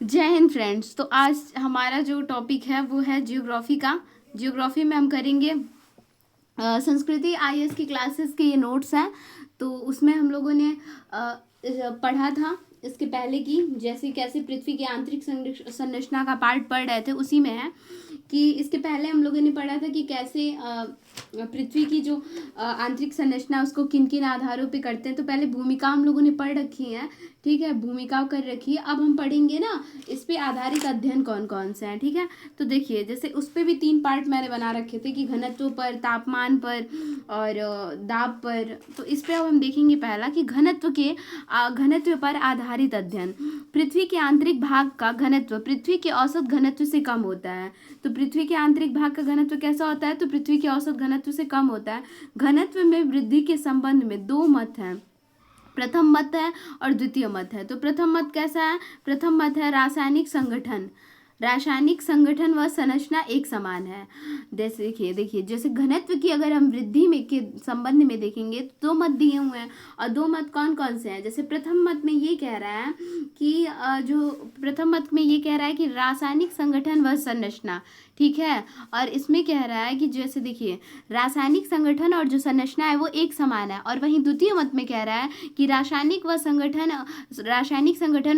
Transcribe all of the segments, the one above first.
जय हिंद फ्रेंड्स। तो आज हमारा जो टॉपिक है वो है जियोग्राफी का। जियोग्राफी में हम करेंगे संस्कृति आईएएस की क्लासेस के ये नोट्स हैं। तो उसमें हम लोगों ने पढ़ा था इसके पहले की, जैसे कैसे पृथ्वी की आंतरिक संरचना का पार्ट पढ़ रहे थे, उसी में है कि इसके पहले हम लोगों ने पढ़ा था कि कैसे पृथ्वी की जो आंतरिक संरचना उसको किन किन आधारों पे करते हैं। तो पहले भूमिका हम लोगों ने पढ़ रखी है, ठीक है, भूमिका कर रखी है। अब हम पढ़ेंगे ना इस पे आधारित अध्ययन कौन कौन से हैं, ठीक है। तो देखिए, जैसे उस पे भी 3 पार्ट मैंने बना रखे थे कि घनत्व पर, तापमान पर और दाब पर। तो इस पे अब हम देखेंगे पहला कि घनत्व पर आधारित अध्ययन। पृथ्वी के आंतरिक भाग का घनत्व पृथ्वी के औसत घनत्व से कम होता है। तो पृथ्वी के आंतरिक भाग का घनत्व कैसा होता है? तो पृथ्वी के औसत घनत्व से कम होता है। घनत्व में वृद्धि के संबंध में 2 मत हैं। प्रथम मत है और द्वितीय मत है। तो प्रथम मत कैसा है? प्रथम मत है रासायनिक संगठन व संरचना एक समान है। जैसे देखिए जैसे घनत्व की अगर हम वृद्धि में के संबंध में देखेंगे तो 2 मत दिए हुए हैं, और 2 मत कौन कौन से हैं? जैसे प्रथम मत में ये कह रहा है कि रासायनिक संगठन व संरचना, ठीक है। और इसमें कह रहा है कि जैसे देखिए रासायनिक संगठन और जो संरचना है वो एक समान है। और वहीं द्वितीय मत में कह रहा है कि रासायनिक संगठन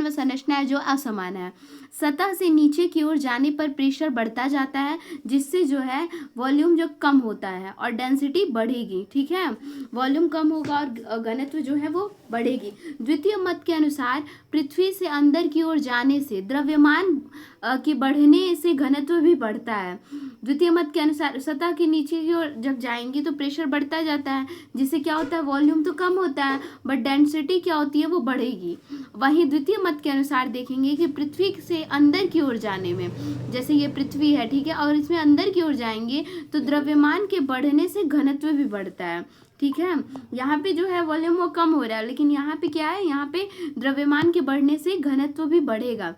व संरचना है जो असमान है। सतह से नीचे की ओर जाने पर प्रेशर बढ़ता जाता है, जिससे जो है वॉल्यूम जो कम होता है और डेंसिटी बढ़ेगी, ठीक है। वॉल्यूम कम होगा और घनत्व जो है वो बढ़ेगी। द्वितीय मत के अनुसार पृथ्वी से अंदर की ओर जाने से द्रव्यमान के बढ़ने से घनत्व भी बढ़ता है। द्वितीय मत के अनुसार सतह के नीचे की ओर जब जाएंगे तो प्रेशर बढ़ता जाता है, जिससे क्या होता है? वॉल्यूम तो कम होता है बट डेंसिटी क्या होती है? वो बढ़ेगी। वहीं द्वितीय मत के अनुसार देखेंगे कि पृथ्वी से अंदर की ओर जाने में, जैसे ये पृथ्वी है, ठीक है, और इसमें अंदर की ओर जाएंगे तो द्रव्यमान के बढ़ने से घनत्व भी बढ़ता है, ठीक है। यहाँ पे जो है वॉल्यूम वो कम हो रहा है, लेकिन यहाँ पे क्या है? यहाँ पे द्रव्यमान के बढ़ने से घनत्व भी बढ़ेगा।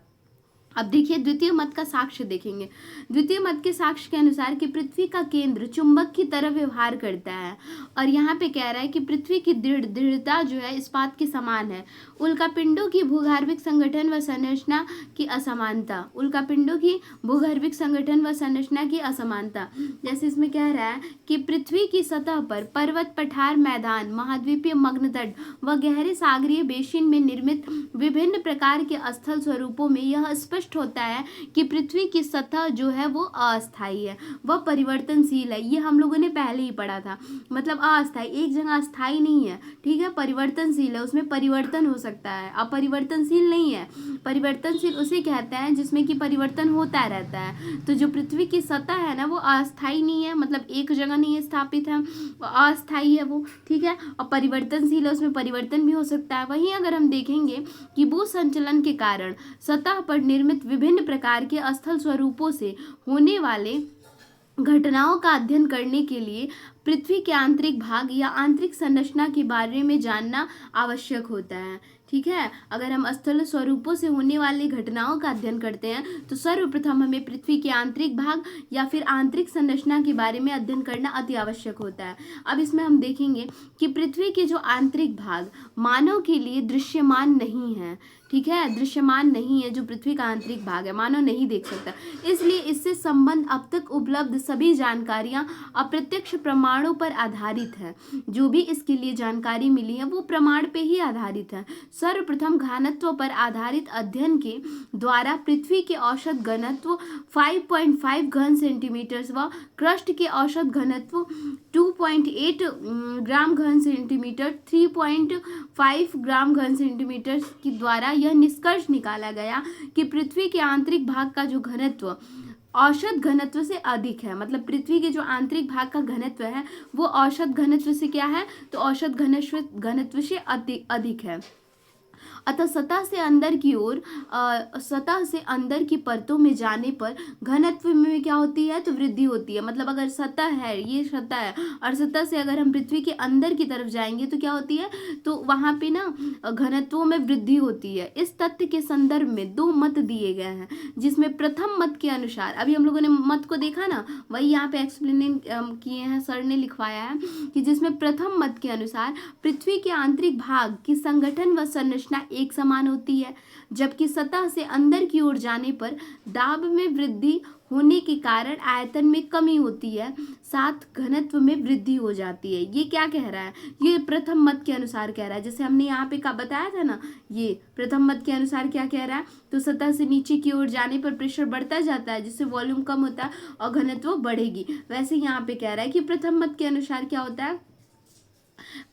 अब देखिए द्वितीय मत का साक्ष्य देखेंगे। द्वितीय मत के साक्ष्य के अनुसार कि पृथ्वी का केंद्र चुंबक की तरह व्यवहार करता है, और यहाँ पे कह रहा है कि पृथ्वी की दृढ़ता जो है इस्पात के समान है। उल्कापिंडों की भूगर्भिक संगठन व संरचना की असमानता, जैसे इसमें कह रहा है कि पृथ्वी की सतह पर पर्वत, पठार, मैदान, महाद्वीपीय मग्न तट व गहरे सागरीय बेसिन में निर्मित विभिन्न प्रकार के स्थल स्वरूपों में यह स्पष्ट होता है कि पृथ्वी की सतह जो है वो अस्थायी है, वह परिवर्तनशील है। ये हम लोगों ने पहले ही पढ़ा था, मतलब अस्थायी, एक जगह स्थायी नहीं है, ठीक है, परिवर्तनशील है, उसमें परिवर्तन हो सकता है, अपरिवर्तनशील नहीं है। परिवर्तनशील उसे कहते हैं जिसमें कि परिवर्तन होता रहता है। तो जो पृथ्वी की सतह है ना वो अस्थायी नहीं है, मतलब एक जगह नहीं स्थापित है, अस्थायी है वो, ठीक है, और परिवर्तनशील है, उसमें परिवर्तन भी हो सकता है। वहीं अगर हम देखेंगे कि भू संचलन के कारण सतह पर निर्मित विभिन्न प्रकार के स्थल स्वरूपों से होने वाले घटनाओं का अध्ययन करने के लिए पृथ्वी के आंतरिक भाग या आंतरिक संरचना के बारे में जानना आवश्यक होता है, ठीक है। अगर हम स्थल स्वरूपों से होने वाली घटनाओं का अध्ययन करते हैं तो सर्वप्रथम हमें पृथ्वी के आंतरिक भाग या फिर आंतरिक संरचना के बारे में अध्ययन करना अति आवश्यक होता है। अब इसमें हम देखेंगे कि पृथ्वी के जो आंतरिक भाग मानव के लिए दृश्यमान नहीं है, ठीक है, दृश्यमान नहीं है। जो पृथ्वी का आंतरिक भाग है मानव नहीं देख सकता, इसलिए इससे संबंध अब तक उपलब्ध सभी जानकारियां अप्रत्यक्ष प्रमाणों पर आधारित है। जो भी इसके लिए जानकारी मिली है वो प्रमाण पे ही आधारित है। सर्वप्रथम घनत्व पर आधारित अध्ययन के द्वारा पृथ्वी के औसत घनत्व 5.5 घन सेंटीमीटर व क्रस्ट के औसत घनत्व 2.8 ग्राम घन सेंटीमीटर, 3.5 ग्राम घन सेंटीमीटर के द्वारा यह निष्कर्ष निकाला गया कि पृथ्वी के आंतरिक भाग का जो घनत्व औसत घनत्व से अधिक है। मतलब पृथ्वी के जो आंतरिक भाग का घनत्व है वो औसत घनत्व से क्या है? तो औसत घनत्व से अधिक है। अतः सतह से अंदर की परतों में जाने पर घनत्व में क्या होती है? तो वृद्धि होती है। मतलब अगर सतह है, ये सतह है, और सतह से अगर हम पृथ्वी के अंदर की तरफ जाएंगे तो क्या होती है? तो वहां पे ना घनत्वों में वृद्धि होती है। इस तथ्य के संदर्भ में 2 मत दिए गए हैं, जिसमें प्रथम मत के अनुसार, अभी हम लोगों ने मत को देखा ना, वही यहाँ पे एक्सप्लेन किए हैं, सर ने लिखवाया है कि जिसमें प्रथम मत के अनुसार पृथ्वी के आंतरिक भाग की संगठन व संरचना एक समान होती है, जबकि सतह से अंदर की ओर जाने पर दाब में वृद्धि होने के कारण आयतन में कमी होती है, साथ घनत्व में वृद्धि हो जाती है। ये क्या कह रहा है? ये प्रथम मत के अनुसार कह रहा है। जैसे हमने यहाँ पे का बताया था ना, ये प्रथम मत के अनुसार क्या कह रहा है, तो सतह से नीचे की ओर जाने पर प्रेशर बढ़ता जाता है, जिससे वॉल्यूम कम होता है और घनत्व बढ़ेगी। वैसे यहाँ पे कह रहा है कि प्रथम मत के अनुसार क्या होता है,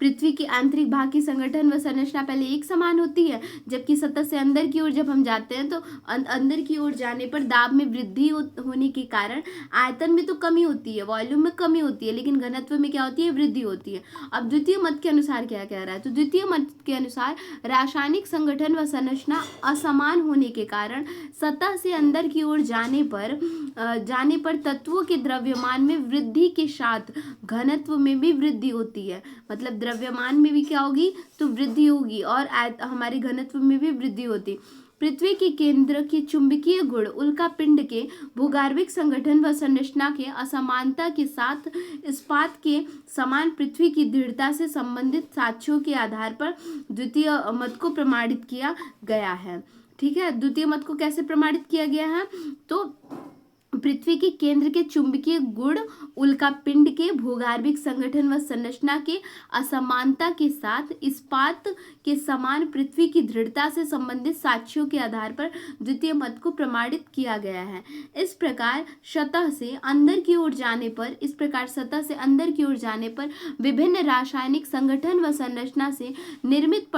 पृथ्वी के आंतरिक भाग की संगठन व संरचना पहले एक समान होती है, जबकि सतह से अंदर की ओर जब हम जाते हैं तो अंदर की ओर जाने पर दाब में वृद्धि होने के कारण आयतन में तो कमी होती है, वॉल्यूम में कमी होती है, लेकिन घनत्व में क्या होती है, वृद्धि होती है। अब द्वितीय मत के अनुसार क्या कह रहा है, तो द्वितीय मत के अनुसार रासायनिक संगठन व संरचना असमान होने के कारण सतह से अंदर की ओर जाने पर तत्वों के द्रव्यमान में वृद्धि के साथ घनत्व में भी वृद्धि होती है। मतलब द्रव्यमान में भी क्या होगी, तो वृद्धि होगी, और हमारे घनत्व में भी वृद्धि होती। पृथ्वी के केंद्र के चुंबकीय गुण उल्का पिंड के भूगर्भिक संगठन व संरचना के असमानता के साथ इस्पात के समान पृथ्वी की दृढ़ता से संबंधित साक्ष्यों के आधार पर द्वितीय मत को प्रमाणित किया गया है। ठीक है, द्वितीय मत को कैसे प्रमाणित किया गया है, तो पृथ्वी के केंद्र के चुंबकीय गुण उल्का पिंड के भूगर्भिक संगठन व संरचना के असमानता के साथ इस्पात के समान पृथ्वी की दृढ़ता से संबंधित साक्ष्यों के आधार पर द्वितीय मत को प्रमाणित किया गया है। इस प्रकार सतह से अंदर की ओर जाने पर विभिन्न रासायनिक संगठन व संरचना से निर्मित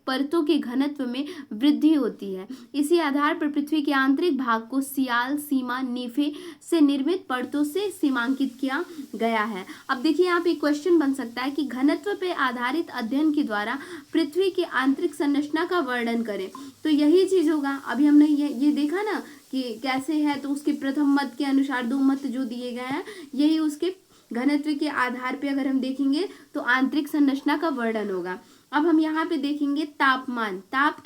परतों के घनत्व में वृद्धि होती है। इसी आधार पर पृथ्वी के आंतरिक भाग को सियाल, सीमा, नीफे से निर्मित परतों से सीमांकित किया गया है। अब देखिए यहाँ पे क्वेश्चन बन सकता है कि घनत्व पे आधारित अध्ययन के द्वारा पृथ्वी की आंतरिक संरचना का वर्णन करें। तो यही चीज होगा। अभी हमने ये देखा ना कि कैसे है, तो उसके प्रथम मत के अनुसार दो मत जो दिए गए हैं, यही उसके घनत्व के आधार पे अगर हम देखेंगे तो आंतरिक संरचना का वर्णन होगा। अब हम यहाँ पे देखेंगे तापमान, ताप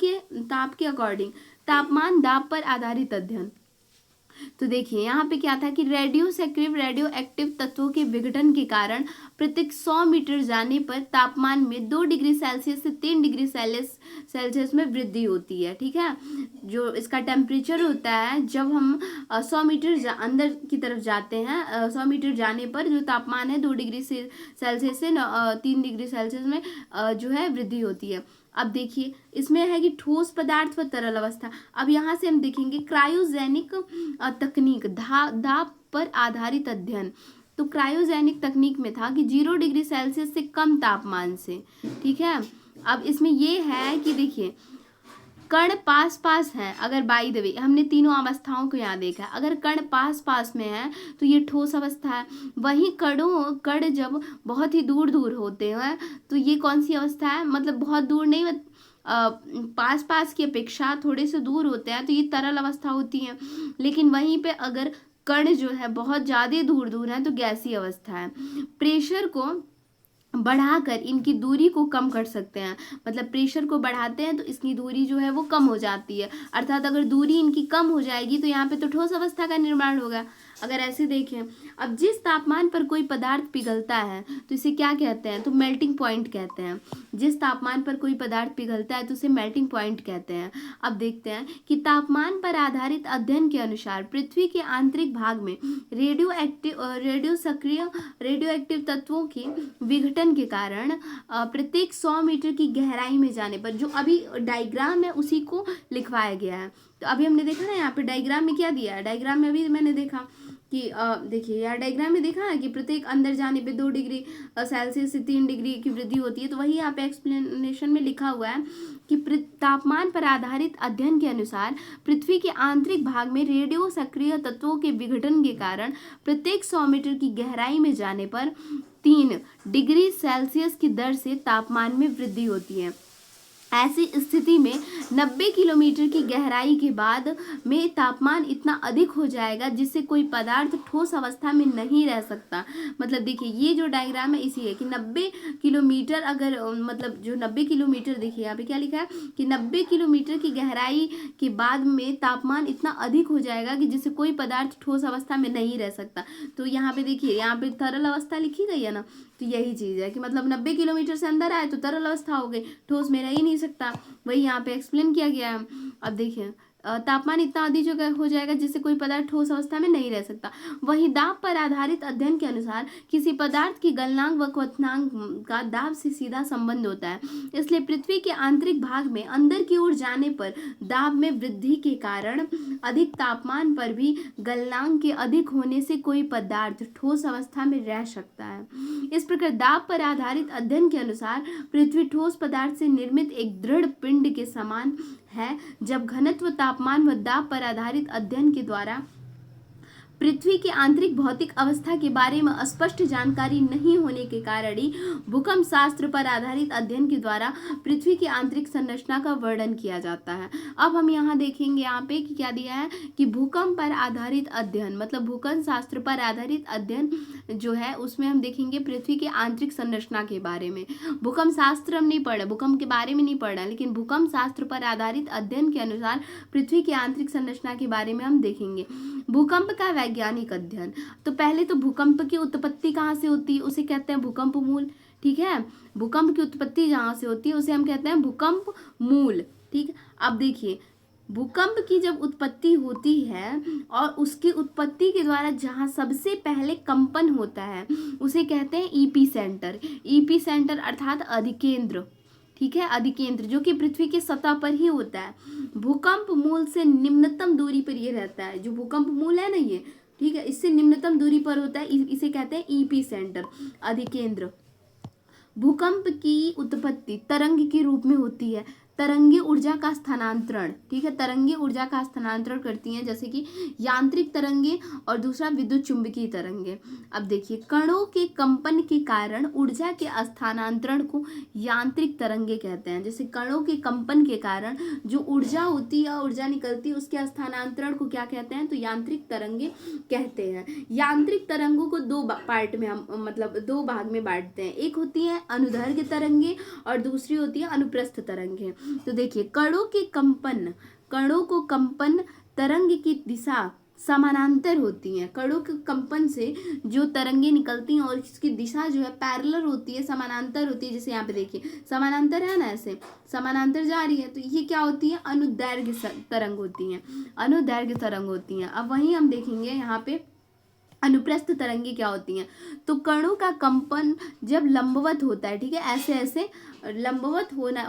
के अकॉर्डिंग तापमान दाब पर आधारित अध्ययन। तो देखिए यहाँ पे क्या था कि रेडियो एक्टिव तत्वों के विघटन के कारण प्रत्येक 100 मीटर जाने पर तापमान में 2 डिग्री सेल्सियस से 3 डिग्री सेल्सियस में वृद्धि होती है। ठीक है, जो इसका टेम्परेचर होता है जब हम 100 मीटर अंदर की तरफ जाते हैं, 100 मीटर जाने पर जो तापमान है 2 डिग्री सेल्सियस से 3 डिग्री सेल्सियस में जो है वृद्धि होती है। अब देखिए इसमें है कि ठोस पदार्थ व तरल अवस्था। अब यहाँ से हम देखेंगे क्रायोजेनिक तकनीक, दाब पर आधारित अध्ययन। तो क्रायोजेनिक तकनीक में था कि 0 डिग्री सेल्सियस से कम तापमान से। ठीक है, अब इसमें ये है कि देखिए कण पास है, अगर बाय द वे हमने तीनों अवस्थाओं को यहाँ देखा, अगर कण पास में है तो ये ठोस अवस्था है। वहीं कण जब बहुत ही दूर होते हैं तो ये कौन सी अवस्था है, मतलब बहुत दूर नहीं, पास की अपेक्षा थोड़े से दूर होते हैं तो ये तरल अवस्था होती है। लेकिन वहीं पे अगर कण जो है बहुत ज़्यादा दूर है तो गैसीय अवस्था है। प्रेशर को बढ़ाकर इनकी दूरी को कम कर सकते हैं, मतलब प्रेशर को बढ़ाते हैं तो इसकी दूरी जो है वो कम हो जाती है। अर्थात अगर दूरी इनकी कम हो जाएगी तो यहाँ पे तो ठोस अवस्था का निर्माण होगा। अगर ऐसे देखें, अब जिस तापमान पर कोई पदार्थ पिघलता है तो इसे क्या कहते हैं, तो मेल्टिंग पॉइंट कहते हैं। जिस तापमान पर कोई पदार्थ पिघलता है तो उसे मेल्टिंग पॉइंट कहते हैं। अब देखते हैं कि तापमान पर आधारित अध्ययन के अनुसार पृथ्वी के आंतरिक भाग में रेडियो एक्टिव तत्वों के विघटन के कारण प्रत्येक 100 मीटर की गहराई में जाने पर, जो अभी डायग्राम है उसी को लिखवाया गया है। तो अभी हमने देखा ना यहाँ पे डायग्राम में क्या दिया है, डायग्राम में अभी मैंने देखा कि देखिए यार डायग्राम में देखा है कि प्रत्येक अंदर जाने पे 2 डिग्री सेल्सियस से 3 डिग्री की वृद्धि होती है। तो वही यहाँ पे एक्सप्लेनेशन में लिखा हुआ है कि तापमान पर आधारित अध्ययन के अनुसार पृथ्वी के आंतरिक भाग में रेडियो सक्रिय तत्वों के विघटन के कारण प्रत्येक 100 मीटर की गहराई में जाने पर 3 डिग्री सेल्सियस की दर से तापमान में वृद्धि होती है। ऐसी स्थिति में 90 किलोमीटर की गहराई के बाद में तापमान इतना अधिक हो जाएगा जिससे कोई पदार्थ ठोस अवस्था में नहीं रह सकता। मतलब देखिए ये जो डायग्राम है इसी है कि 90 किलोमीटर अगर मतलब जो 90 किलोमीटर, देखिए यहाँ पे क्या लिखा है कि 90 किलोमीटर की गहराई के बाद में तापमान इतना अधिक हो जाएगा कि जिससे कोई पदार्थ ठोस अवस्था में नहीं रह सकता। तो यहाँ पे देखिए यहाँ पे तरल अवस्था लिखी गई है ना, तो यही चीज़ है कि मतलब 90 किलोमीटर से अंदर आए तो तरल अवस्था हो गई, ठोस में रह ही नहीं सकता। वही यहाँ पे एक्सप्लेन किया गया है। अब देखिए तापमान इतना अधिक हो जाएगा जिससे कोई पदार्थ ठोस अवस्था में नहीं रह सकता। वहीं दाब पर आधारित अध्ययन के अनुसार किसी पदार्थ की गलनांक व क्वथनांक का दाब से सीधा संबंध होता है। इसलिए पृथ्वी के आंतरिक भाग में अंदर की ओर जाने पर दाब में वृद्धि के कारण अधिक तापमान पर भी गलनांक के अधिक होने से कोई पदार्थ ठोस अवस्था में रह सकता है। इस प्रकार दाब पर आधारित अध्ययन के अनुसार पृथ्वी ठोस पदार्थ से निर्मित एक दृढ़ पिंड के समान है। जब घनत्व, तापमान व दाब पर आधारित अध्ययन के द्वारा पृथ्वी की आंतरिक भौतिक अवस्था के बारे में स्पष्ट जानकारी नहीं होने के कारण ही भूकंप शास्त्र पर आधारित अध्ययन के द्वारा पृथ्वी की आंतरिक संरचना का वर्णन किया जाता है। अब हम यहाँ देखेंगे यहाँ पे कि क्या दिया है कि भूकंप पर आधारित अध्ययन मतलब भूकंप शास्त्र पर आधारित अध्ययन जो है उसमें हम देखेंगे पृथ्वी की आंतरिक संरचना के बारे में। भूकंप शास्त्र हम नहीं पढ़ा, भूकंप के बारे में नहीं पढ़ा, लेकिन भूकंप शास्त्र पर आधारित अध्ययन के अनुसार पृथ्वी की आंतरिक संरचना के बारे में हम देखेंगे। भूकंप का वैज्ञानिक अध्ययन, तो पहले तो भूकंप की उत्पत्ति कहाँ से होती है उसे कहते हैं भूकंप मूल। ठीक है, भूकंप की उत्पत्ति जहाँ से होती है उसे हम कहते हैं भूकंप मूल। ठीक है, अब देखिए भूकंप की जब उत्पत्ति होती है और उसकी उत्पत्ति के द्वारा जहाँ सबसे पहले कंपन होता है उसे कहते हैं ईपी सेंटर। ईपी सेंटर अर्थात अधिकेंद्र। ठीक है, अधिकेंद्र जो कि पृथ्वी की सतह पर ही होता है। भूकंप मूल से निम्नतम दूरी पर ये रहता है, जो भूकंप मूल है ना ये, ठीक है, इससे निम्नतम दूरी पर होता है, इसे कहते हैं ईपी सेंटर, अधिकेंद्र। भूकंप की उत्पत्ति तरंग के रूप में होती है। तरंगे ऊर्जा का स्थानांतरण, ठीक है, तरंगे ऊर्जा का स्थानांतरण करती हैं, जैसे कि यांत्रिक तरंगे और दूसरा विद्युत चुंबकीय तरंगे। अब देखिए कणों के कंपन के कारण ऊर्जा के स्थानांतरण को यांत्रिक तरंगे कहते हैं। जैसे कणों के कंपन के कारण जो ऊर्जा होती है, ऊर्जा निकलती है, उसके स्थानांतरण को क्या कहते हैं, तो यांत्रिक तरंगे कहते हैं। यांत्रिक तरंगों को दो पार्ट में हम मतलब दो भाग में बांटते हैं। एक होती है अनुदैर्घ्य तरंगे और दूसरी होती है अनुप्रस्थ तरंगे। तो देखिए कणों को कंपन तरंग की दिशा समानांतर होती हैं। कणों के कंपन से जो तरंगे निकलती हैं और इसकी दिशा जो है पैरेलल होती है, समानांतर होती है। जैसे यहाँ पे देखिए समानांतर है ना, ऐसे समानांतर जा रही है, तो ये क्या होती है, अनुदैर्घ्य तरंग होती हैं, अनुदैर्घ्य तरंग होती हैं। अब वहीं हम देखेंगे यहाँ पे अनुप्रस्थ तरंगे क्या होती हैं। तो कणों का कंपन जब लंबवत होता है, ठीक है, ऐसे ऐसे लंबवत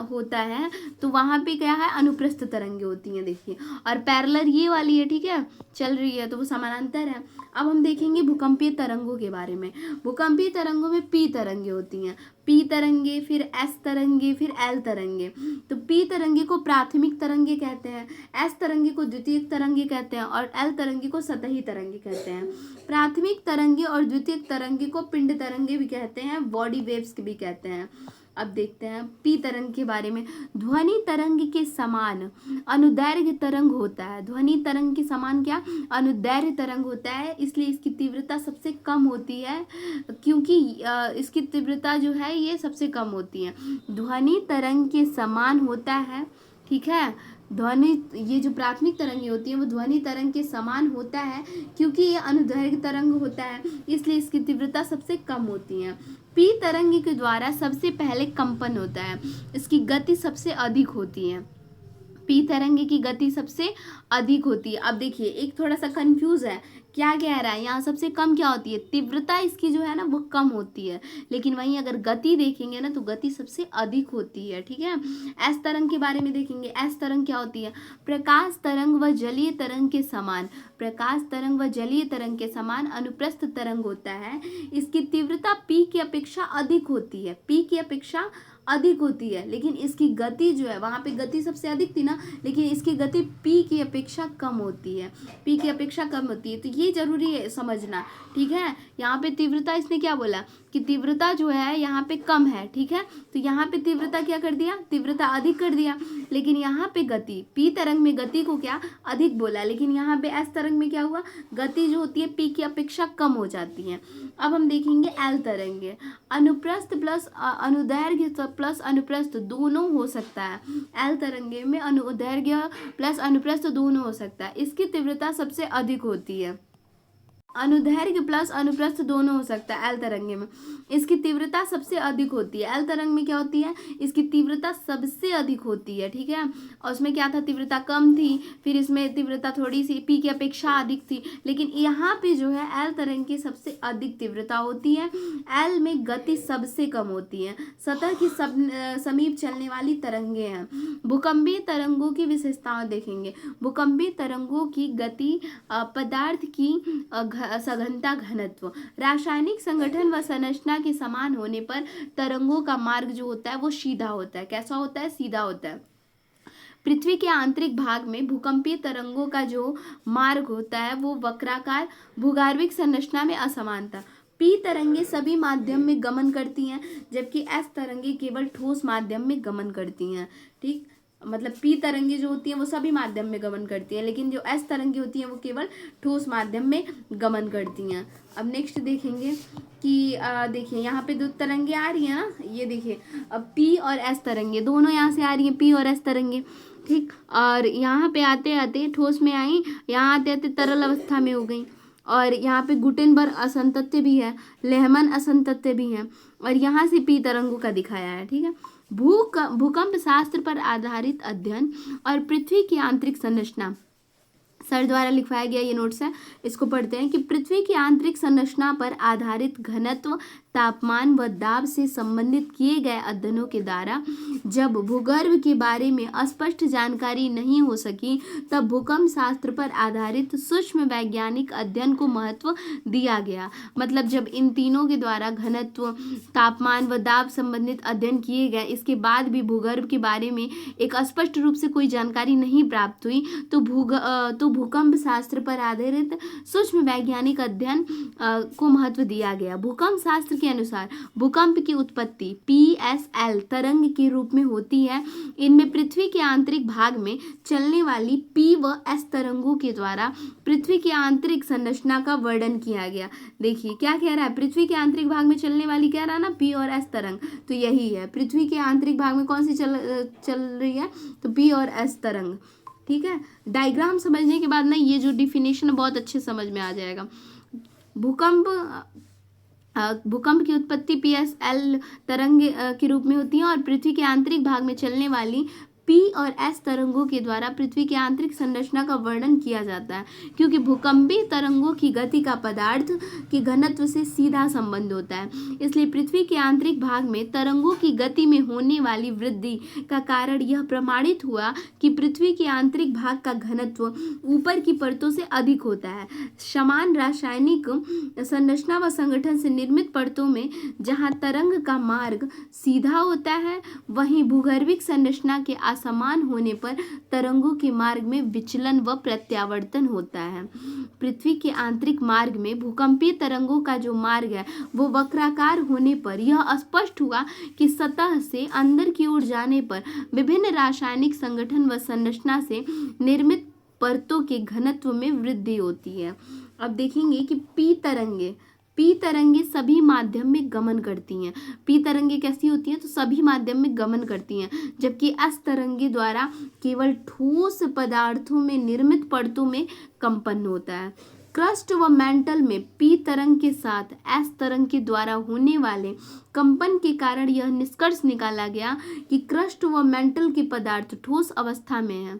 होता है तो वहां पे क्या है, अनुप्रस्थ तरंगे होती हैं। देखिए, और पैरेलल ये वाली है, ठीक है, चल रही है, तो वो समानांतर है। अब हम देखेंगे भूकंपीय तरंगों के बारे में। भूकंपीय तरंगों में पी तरंगे होती हैं, पी तरंगे, फिर एस तरंगे, फिर एल तरंगे। तो पी तरंगे को प्राथमिक तरंगे कहते हैं, एस तरंगे को द्वितीयक तरंगे कहते हैं और एल तरंगे को सतही तरंगे कहते हैं। प्राथमिक तरंगे और द्वितीयक तरंगे को पिंड तरंगे भी कहते हैं, बॉडी वेव्स भी कहते हैं। अब देखते हैं पी तरंग के बारे में। ध्वनि तरंग के समान अनुदैर्घ्य तरंग होता है। ध्वनि तरंग के समान क्या, अनुदैर्घ्य तरंग होता है, इसलिए इसकी तीव्रता सबसे कम होती है, क्योंकि इसकी तीव्रता जो है ये सबसे कम होती है। ध्वनि तरंग के समान होता है, ठीक है, ध्वनि ये जो प्राथमिक तरंगे होती हैं वो ध्वनि तरंग के समान होता है, क्योंकि ये अनुदैर्घ्य तरंग होता है, इसलिए इसकी तीव्रता सबसे कम होती है। पी तरंग के द्वारा सबसे पहले कंपन होता है, इसकी गति सबसे अधिक होती है। पी तरंग की गति सबसे अधिक होती है। अब देखिए एक थोड़ा सा कंफ्यूज है, क्या कह रहा है यहाँ, सबसे कम क्या होती है, तीव्रता इसकी जो है ना वो कम होती है, लेकिन वहीं अगर गति देखेंगे ना तो गति सबसे अधिक होती है। ठीक है, एस तरंग के बारे में देखेंगे। एस तरंग क्या होती है, प्रकाश तरंग व जलीय तरंग के समान, प्रकाश तरंग व जलीय तरंग के समान अनुप्रस्थ तरंग होता है। इसकी तीव्रता पी की अपेक्षा अधिक होती है, पी की अपेक्षा अधिक होती है, लेकिन इसकी गति जो है, वहां पे गति सबसे अधिक थी ना, लेकिन इसकी गति पी की अपेक्षा कम होती है, पी की अपेक्षा कम होती है। तो ये जरूरी है समझना, ठीक है। यहाँ पे तीव्रता इसने क्या बोला कि तीव्रता जो है यहाँ पे कम है, ठीक है, तो यहाँ पे तीव्रता क्या कर दिया, तीव्रता अधिक कर दिया, लेकिन यहाँ पे गति, पी तरंग में गति को क्या अधिक बोला, लेकिन यहाँ पे एस तरंग में क्या हुआ, गति जो होती है पी की अपेक्षा कम हो जाती है। अब हम देखेंगे एल तरंगे, अनुप्रस्थ प्लस अनुदैर्घ्य प्लस अनुप्रस्थ दोनों हो सकता है। एल तरंगे में अनुदैर्घ्य प्लस अनुप्रस्थ दोनों हो सकता है, इसकी तीव्रता सबसे अधिक होती है। अनुदैर्घ्य प्लस अनुप्रस्थ दोनों हो सकता है एल तरंगे में। इसकी तीव्रता सबसे अधिक होती है। एल तरंग में क्या होती है, इसकी तीव्रता सबसे अधिक होती है, ठीक है। और उसमें क्या था, तीव्रता कम थी, फिर इसमें तीव्रता थोड़ी सी पी की अपेक्षा अधिक थी, लेकिन यहाँ पे जो है एल तरंग की सबसे अधिक तीव्रता होती है। एल में गति सबसे कम होती है। सतह की समीप चलने वाली तरंगे हैं। भूकंपीय तरंगों की विशेषताएं देखेंगे। भूकंपीय तरंगों की गति, पदार्थ की सघनता, घनत्व, रासायनिक संगठन व संरचना के समान होने पर तरंगों का मार्ग जो होता है वो सीधा होता है। कैसा होता है, सीधा होता है। पृथ्वी के आंतरिक भाग में भूकंपीय तरंगों का जो मार्ग होता है वो वक्राकार, भूगर्भिक संरचना में असमानता। पी तरंगे सभी माध्यम में गमन करती हैं, जबकि एस तरंगे केवल ठोस माध्यम में गमन करती हैं, ठीक। मतलब पी तरंगे जो होती हैं वो सभी माध्यम में गमन करती हैं, लेकिन जो एस तरंगे होती हैं वो केवल ठोस माध्यम में गमन करती हैं। अब नेक्स्ट देखेंगे कि देखिए यहाँ पे दो तरंगे आ रही हैं ना, ये देखिए अब पी और एस तरंगे दोनों यहाँ से आ रही हैं, पी और एस तरंगे, ठीक। और यहाँ पे आते आते ठोस में आई, यहाँ आते आते तरल अवस्था में हो गई। और यहाँ पे गुटेनबर्ग असंतत्य भी है, लेहमन असंतत्य भी है, और यहाँ से पी तरंगों का दिखाया है, ठीक है। भूकंप शास्त्र पर आधारित अध्ययन और पृथ्वी की आंतरिक संरचना, सर द्वारा लिखवाया गया ये नोट्स है, इसको पढ़ते हैं कि पृथ्वी की आंतरिक संरचना पर आधारित घनत्व, तापमान व दाब से संबंधित किए गए अध्ययनों के द्वारा जब भूगर्भ के बारे में स्पष्ट जानकारी नहीं हो सकी, तब भूकंप शास्त्र पर आधारित सूक्ष्म वैज्ञानिक अध्ययन को महत्व दिया गया। मतलब जब इन तीनों के द्वारा घनत्व, तापमान व दाब संबंधित अध्ययन किए गए, इसके बाद भी भूगर्भ के बारे में एक स्पष्ट रूप से कोई जानकारी नहीं प्राप्त हुई, तो भूकंप शास्त्र पर आधारित सूक्ष्म वैज्ञानिक अध्ययन को महत्व दिया गया। भूकंप शास्त्र के अनुसार भूकंप की उत्पत्ति PSL तरंग के रूप में होती है। इनमें पृथ्वी के आंतरिक भाग में चलने वाली P व S तरंगों के द्वारा पृथ्वी की आंतरिक संरचना का वर्णन किया गया। देखिए क्या कह रहा है, पृथ्वी के आंतरिक भाग में चलने वाली कह रहा है ना P और S तरंग, तो यही है। पृथ्वी के आंतरिक भाग में कौन सी चल रही है, तो P और S तरंग, ठीक है। डायग्राम समझने के बाद ना ये जो डिफिनेशन बहुत अच्छे समझ में आ जाएगा। भूकंप की उत्पत्ति PSL तरंग के रूप में होती है और पृथ्वी के आंतरिक भाग में चलने वाली P और S तरंगों के द्वारा पृथ्वी की आंतरिक संरचना का वर्णन किया जाता है, क्योंकि भूकंपीय तरंगों की गति का पदार्थ के घनत्व से सीधा संबंध होता है। इसलिए पृथ्वी के आंतरिक भाग में तरंगों की गति में होने वाली वृद्धि का कारण यह प्रमाणित हुआ कि पृथ्वी के आंतरिक भाग का घनत्व ऊपर की परतों से अधिक होता है। समान रासायनिक संरचना व संगठन से निर्मित परतों में जहाँ तरंग का मार्ग सीधा होता है, वहीं भूगर्भिक संरचना के असमान होने पर तरंगों के मार्ग में विचलन व प्रत्यावर्तन होता है। पृथ्वी के आंतरिक मार्ग में भूकंपीय तरंगों का जो मार्ग है वो वक्राकार होने पर यह स्पष्ट हुआ कि सतह से अंदर की ओर जाने पर विभिन्न रासायनिक संगठन व संरचना से निर्मित परतों के घनत्व में वृद्धि होती है। अब देखेंगे कि पी तरंगे सभी माध्यम में गमन करती हैं। पी तरंगे कैसी होती हैं, तो सभी माध्यम में गमन करती हैं, जबकि एस तरंगे द्वारा केवल ठोस पदार्थों में निर्मित परतों में कंपन होता है। क्रस्ट व मेंटल में पी तरंग के साथ एस तरंग के द्वारा होने वाले कंपन के कारण यह निष्कर्ष निकाला गया कि क्रस्ट व मेंटल के पदार्थ ठोस अवस्था में है।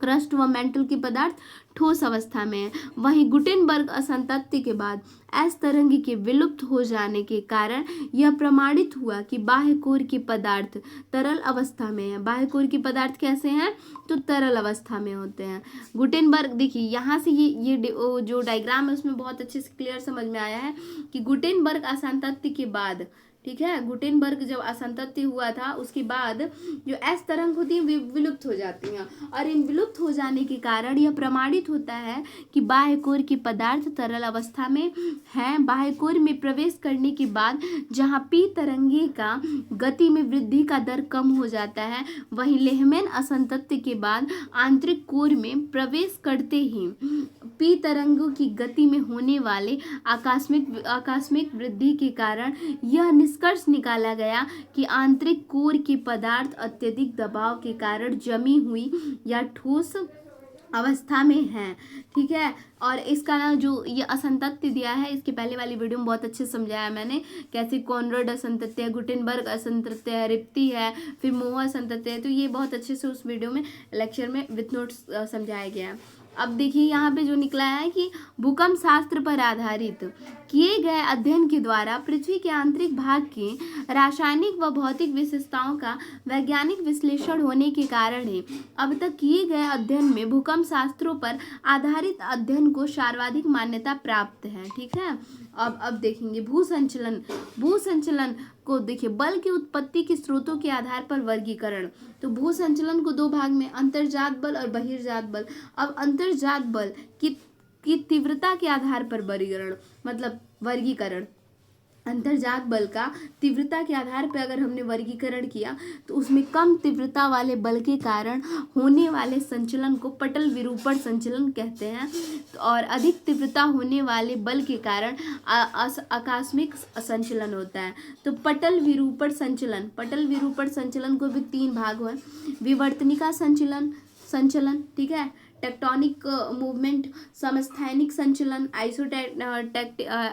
क्रस्ट व मेंटल के पदार्थ ठोस अवस्था में है। वहीं गुटेनबर्ग असंतत्य के बाद एस तरंग के विलुप्त हो जाने के कारण यह प्रमाणित हुआ कि बाह्य कोर के पदार्थ तरल अवस्था में है। बाह्य कोर के पदार्थ कैसे हैं, तो तरल अवस्था में होते हैं। गुटेनबर्ग देखिए यहाँ से ये जो डायग्राम है उसमें बहुत अच्छे से क्लियर समझ में आया है कि गुटेनबर्ग असंतत्य के बाद, ठीक है, गुटेनबर्ग जब असंतत्य हुआ था उसके बाद जो एस तरंग होती है वे विलुप्त हो जाती हैं, और इन विलुप्त हो जाने के कारण यह प्रमाणित होता है कि बाह्य कोर के पदार्थ तरल अवस्था में हैं। बाह्य कोर में प्रवेश करने के बाद जहां पी तरंगे का गति में वृद्धि का दर कम हो जाता है, वहीं लेहमैन असंतत्य के बाद आंतरिक कोर में प्रवेश करते ही पी तरंगों की गति में होने वाले आकस्मिक वृद्धि के कारण यह निष्कर्ष निकाला गया कि आंतरिक कोर के पदार्थ अत्यधिक दबाव के कारण जमी हुई या ठोस अवस्था में हैं, ठीक है। और इसका ना जो ये असंतत्य दिया है, इसके पहले वाली वीडियो में बहुत अच्छे से समझाया मैंने कैसे कॉनराड असंतत्य है, गुटेनबर्ग असंतत्य है, रिप्ती है, फिर मोह असंतत्य है। तो ये बहुत अच्छे से उस वीडियो में लेक्चर में विथ नोट्स समझाया गया है। अब देखिए यहाँ पे जो निकला है कि भूकंप शास्त्र पर आधारित किए गए अध्ययन के द्वारा पृथ्वी के आंतरिक भाग की रासायनिक व भौतिक विशेषताओं का वैज्ञानिक विश्लेषण होने के कारण ही अब तक किए गए अध्ययन में भूकंप शास्त्रों पर आधारित अध्ययन को सर्वाधिक मान्यता प्राप्त है, ठीक है। अब देखेंगे भूसंचलन। भूसंचलन को देखिए बल की उत्पत्ति के स्रोतों के आधार पर वर्गीकरण। तो भूसंचलन को दो भाग में, अंतर्जात बल और बहिर्जात बल। अब अंतर्जात बल की तीव्रता के आधार पर वर्गीकरण। अंतर्जात बल का तीव्रता के आधार पर अगर हमने वर्गीकरण किया तो उसमें कम तीव्रता वाले बल के कारण होने वाले संचलन को पटल विरूपण संचलन कहते हैं, और अधिक तीव्रता होने वाले बल के कारण आकस्मिक संचलन होता है। तो पटल विरूपण संचलन को भी तीन भाग हुए, विवर्तनिका संचलन, ठीक है, टेक्टोनिक मूवमेंट, समस्थैनिक संचलन,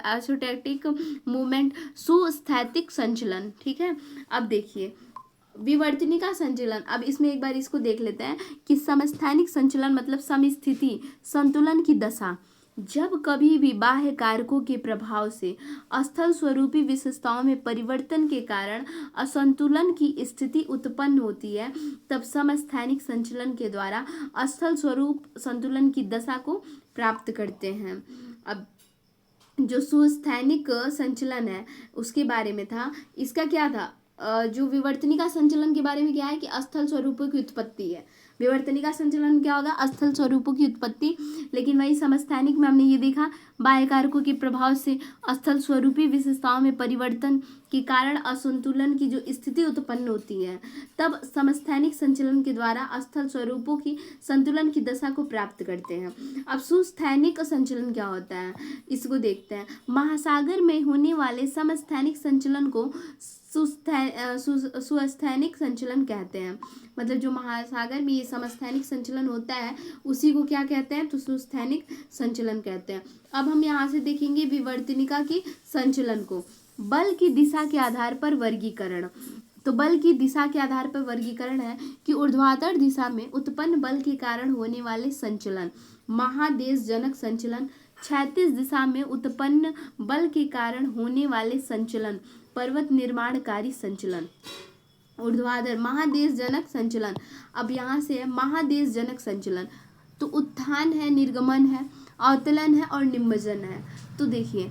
आइसोटेक्टिक मूवमेंट, सुस्थैतिक संचलन, ठीक है। अब देखिए विवर्तनिका संचलन। अब इसमें एक बार इसको देख लेते हैं कि समस्थैनिक संचलन मतलब समस्थिति संतुलन की दशा। जब कभी भी बाह्य कारकों के प्रभाव से स्थल स्वरूपी विशेषताओं में परिवर्तन के कारण असंतुलन की स्थिति उत्पन्न होती है, तब समस्थैनिक संचलन के द्वारा स्थल स्वरूप संतुलन की दशा को प्राप्त करते हैं। अब जो सुस्थैनिक संचलन है उसके बारे में था, इसका क्या था, जो विवर्तनिका संचलन के बारे में क्या है कि स्थल स्वरूपों की उत्पत्ति है। विवर्तनिका संचलन क्या होगा, स्थल स्वरूपों की उत्पत्ति। लेकिन वही समस्थैनिक में हमने ये देखा बाह्य कारकों के प्रभाव से स्थल स्वरूपी विशेषताओं में परिवर्तन के कारण असंतुलन की जो स्थिति उत्पन्न होती है, तब समस्थैनिक संचलन के द्वारा स्थल स्वरूपों की संतुलन की दशा को प्राप्त करते हैं। अब सुस्थैनिक संचलन क्या होता है, इसको देखते हैं। महासागर में होने वाले समस्थैनिक संचलन को सुस्थैनिक संचलन कहते हैं। मतलब जो महासागर में ये समस्थैनिक संचलन होता है उसी को क्या कहते हैं, तो सुस्थैनिक संचलन कहते हैं। अब हम यहाँ से देखेंगे विवर्तनिका की संचलन को। बल की दिशा के आधार पर वर्गीकरण। तो बल की दिशा के आधार पर वर्गीकरण है कि ऊर्ध्वाधर दिशा में उत्पन्न बल के कारण होने वाले संचलन महादेशजनक संचलन, क्षैतिज दिशा में उत्पन्न बल के कारण होने वाले संचलन पर्वत निर्माणकारी संचलन। ऊर्ध्वाधर महादेशजनक संचलन। अब यहाँ से है महादेशजनक संचलन, तो उत्थान है, निर्गमन है, अवतलन है और निमज्जन है। तो देखिए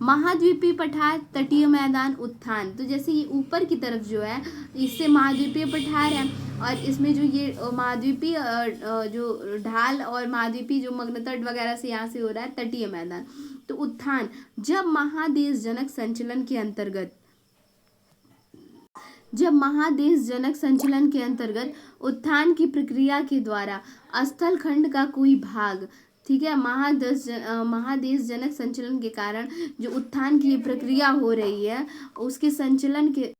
महाद्वीपीय पठार, तटीय मैदान, उत्थान। तो जैसे ये ऊपर की तरफ जो है इससे महाद्वीपीय पठार है, और इसमें जो ये महाद्वीपीय जो ढाल और महाद्वीपीय जो मग्नतट वगैरह से यहाँ से हो रहा है तटीय मैदान। तो उत्थान जब महादेशजनक संचलन के अंतर्गत उत्थान की प्रक्रिया के द्वारा स्थल खंड का कोई भाग, ठीक है, महादेशजनक संचलन के कारण जो उत्थान की प्रक्रिया हो रही है उसके संचलन के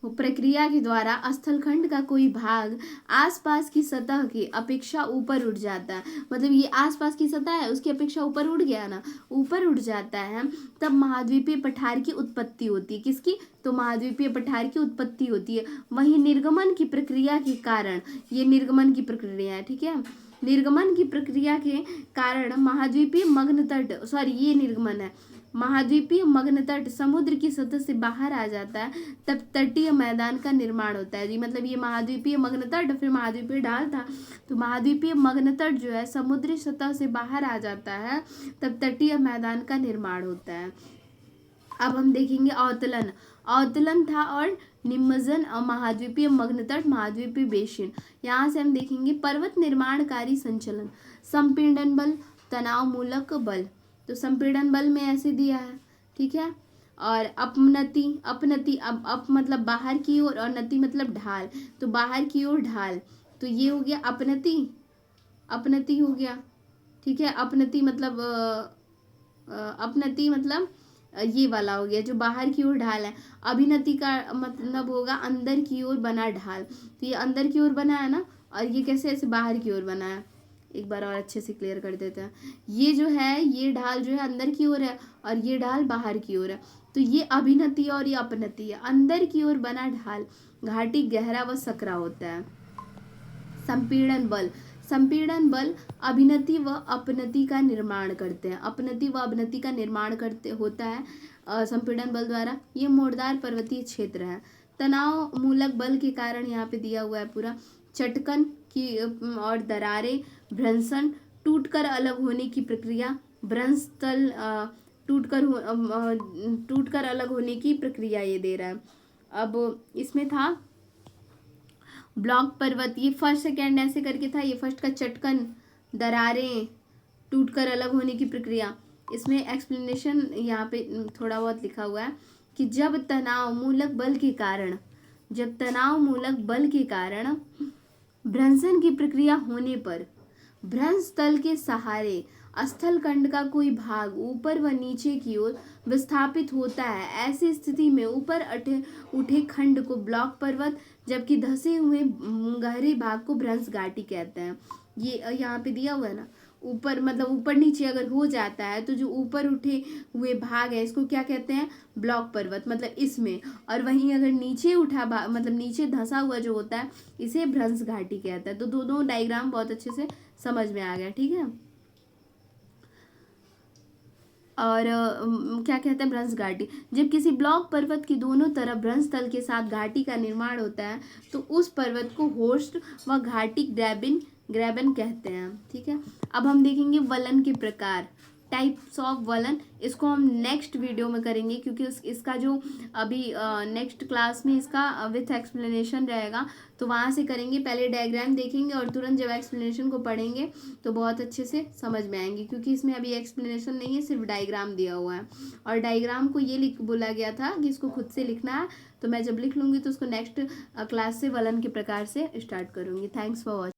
प्रक्रिया के द्वारा स्थलखंड का कोई भाग आसपास की सतह की अपेक्षा ऊपर उठ जाता है। मतलब ये आसपास की सतह है उसकी अपेक्षा ऊपर उठ गया ना, ऊपर उठ जाता है, तब महाद्वीपीय पठार की उत्पत्ति होती है। किसकी, तो महाद्वीपीय पठार की उत्पत्ति होती है। वहीं निर्गमन की प्रक्रिया के कारण, ये निर्गमन की प्रक्रिया है, ठीक है, निर्गमन की प्रक्रिया के कारण महाद्वीपीय मग्न तट समुद्र की सतह से बाहर आ जाता है, तब तटीय मैदान का निर्माण होता है जी। मतलब ये महाद्वीपीय मग्न तट फिर महाद्वीपीय ढाल था, तो महाद्वीपीय मग्न तट जो है समुद्री सतह से बाहर आ जाता है, तब तटीय मैदान का निर्माण होता है। अब हम देखेंगे अवतलन था और निमज्जन और महाद्वीपीय मग्न तट, महाद्वीपीय बेसिन। यहाँ से हम देखेंगे पर्वत निर्माणकारी संचलन, संपीड़न बल, तनाव मूलक बल। तो संपीड़न बल में ऐसे दिया है, ठीक है, और अपनति अप मतलब बाहर की ओर और नति मतलब ढाल, तो बाहर की ओर ढाल, तो ये हो गया अपनति हो गया, ठीक है। अपनति मतलब ये वाला हो गया जो बाहर की ओर ढाल है। अभिनति का मतलब होगा अंदर की ओर बना ढाल, तो ये अंदर की ओर बना है ना, और ये कैसे ऐसे बाहर की ओर बना है, एक बार और अच्छे से क्लियर कर देते हैं। ये जो है ये ढाल जो है अंदर की ओर है और ये ढाल बाहर की ओर है। तो ये अभिनति और ये अपनति है। अंदर की ओर बना ढाल घाटी गहरा व सकरा होता है। संपीड़न बल, संपीड़न बल अभिनति व अपनति का निर्माण करते हैं। अपनति व अवनति का निर्माण करते होता है संपीड़न बल द्वारा। ये मोड़दार पर्वतीय क्षेत्र है। तनाव मूलक बल के कारण यहाँ पे दिया हुआ है पूरा चटकन की और दरारें, भ्रंशन, टूटकर अलग होने की प्रक्रिया, भ्रंशतल टूटकर अलग होने की प्रक्रिया ये दे रहा है। अब इसमें था ब्लॉक पर्वत, ये फर्स्ट सेकेंड ऐसे करके था। ये फर्स्ट का चटकन, दरारें, टूटकर अलग होने की प्रक्रिया। इसमें एक्सप्लेनेशन यहाँ पे थोड़ा बहुत लिखा हुआ है कि जब तनाव मूलक बल के कारण भ्रंशन की प्रक्रिया होने पर भ्रंश तल के सहारे स्थल खंड का कोई भाग ऊपर व नीचे की ओर विस्थापित होता है। ऐसी स्थिति में ऊपर उठे खंड को ब्लॉक पर्वत, जबकि धंसे हुए गहरे भाग को भ्रंश घाटी कहते हैं। ये यहाँ पे दिया हुआ है ना, ऊपर मतलब ऊपर नीचे अगर हो जाता है तो जो ऊपर उठे हुए भाग है इसको क्या कहते हैं, ब्लॉक पर्वत, मतलब इसमें। और वहीं अगर नीचे उठा भाग मतलब नीचे धंसा हुआ जो होता है इसे भ्रंश घाटी कहता है। तो दोनों डायग्राम बहुत अच्छे से समझ में आ गया, ठीक है। और क्या कहते हैं, भ्रंश घाटी। जब किसी ब्लॉक पर्वत की दोनों तरफ भ्रंश तल के साथ घाटी का निर्माण होता है तो उस पर्वत को होस्ट व घाटी ग्रेबन कहते हैं, ठीक है। अब हम देखेंगे वलन के प्रकार, टाइप्स ऑफ वलन। इसको हम नेक्स्ट वीडियो में करेंगे क्योंकि इसका जो अभी नेक्स्ट क्लास में इसका विथ एक्सप्लेनेशन रहेगा तो वहाँ से करेंगे। पहले डायग्राम देखेंगे और तुरंत जब एक्सप्लेनेशन को पढ़ेंगे तो बहुत अच्छे से समझ में आएंगे, क्योंकि इसमें अभी एक्सप्लेनेशन नहीं है, सिर्फ डायग्राम दिया हुआ है। और डायग्राम को ये बोला गया था कि इसको खुद से लिखना है, तो मैं जब लिख लूँगी तो उसको नेक्स्ट क्लास से वलन के प्रकार से स्टार्ट करूँगी। Thanks for watching.